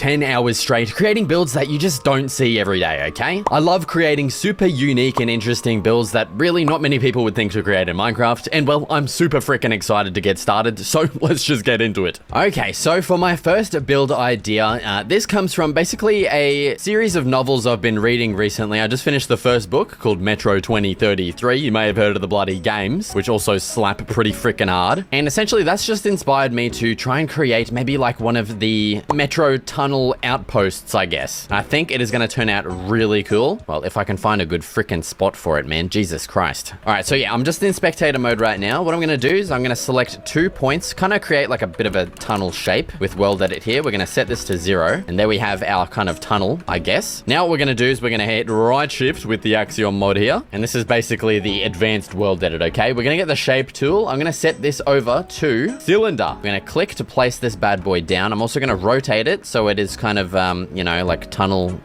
10 hours straight creating builds that you just don't see every day, okay? I love creating super unique and interesting builds that really not many people would think to create in Minecraft, and well, I'm super freaking excited to get started, so let's just get into it. Okay, so for my first build idea, this comes from basically a series of novels I've been reading recently. I just finished the first book called Metro 2033. You may have heard of the bloody games, which also slap pretty freaking hard. And essentially that's just inspired me to try and create maybe like one of the metro tunnel outposts, I guess. I think it is going to turn out really cool. Well, if I can find a good freaking spot for it, man. Jesus Christ. All right, so yeah, I'm just in spectator mode right now. What I'm going to do is I'm going to select 2 points, kind of create like a bit of a tunnel shape with world edit here. We're going to set this to 0, and there we have our kind of tunnel, I guess. Now what we're going to do is we're going to hit right shift with the Axiom mod here, and this is basically the advanced world edit, okay? We're going to get the shape tool. I'm going to set this over to cylinder. I'm going to click to place this bad boy down. I'm also going to rotate it so it is kind of, you know, like tunnel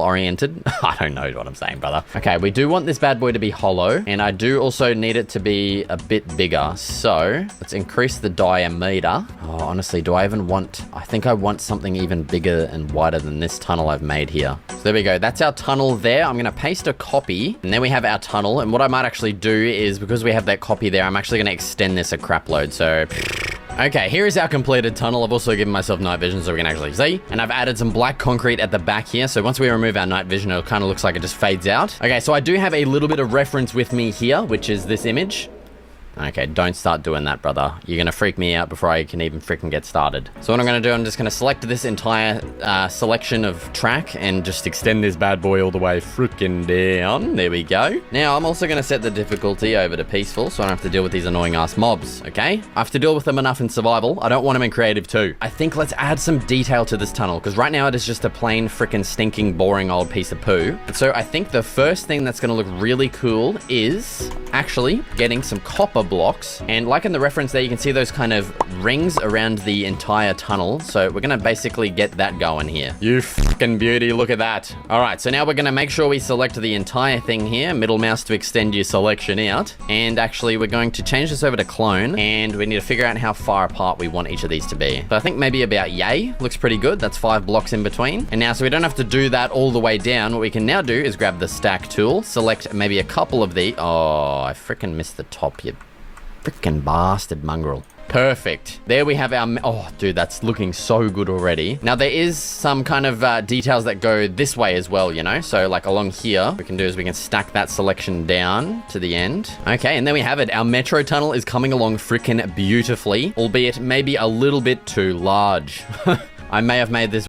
oriented. I don't know what I'm saying, brother. Okay, we do want this bad boy to be hollow, and I do also need it to be a bit bigger. So let's increase the diameter. Oh, honestly, do I even want, I think I want something even bigger and wider than this tunnel I've made here. So there we go. That's our tunnel there. I'm going to paste a copy, and then we have our tunnel. And what I might actually do is, because we have that copy there, I'm actually going to extend this a crap load. So okay, here is our completed tunnel. I've also given myself night vision so we can actually see. And I've added some black concrete at the back here. So once we remove our night vision, it kind of looks like it just fades out. Okay, so I do have a little bit of reference with me here, which is this image. Okay, don't start doing that, brother. You're going to freak me out before I can even freaking get started. So what I'm going to do, I'm just going to select this entire selection of track and just extend this bad boy all the way freaking down. There we go. Now, I'm also going to set the difficulty over to peaceful so I don't have to deal with these annoying ass mobs, okay? I have to deal with them enough in survival. I don't want them in creative too. I think let's add some detail to this tunnel, because right now it is just a plain freaking stinking boring old piece of poo. And so I think the first thing that's going to look really cool is actually getting some copper blocks, and like in the reference there you can see those kind of rings around the entire tunnel, so we're gonna basically get that going here. You fucking beauty, look at that. All right, so now we're gonna make sure we select the entire thing here, middle mouse to extend your selection out, and actually we're going to change this over to clone, and we need to figure out how far apart we want each of these to be. So I think maybe about yay looks pretty good. That's 5 blocks in between. And now, so we don't have to do that all the way down, what we can now do is grab the stack tool, select maybe a couple of the, oh, I freaking missed the top, you freaking bastard mongrel. Perfect. There we have our, oh dude, that's looking so good already. Now there is some kind of details that go this way as well, you know? So like along here, what we can do is we can stack that selection down to the end. Okay, and there we have it. Our metro tunnel is coming along freaking beautifully, albeit maybe a little bit too large. I may have made this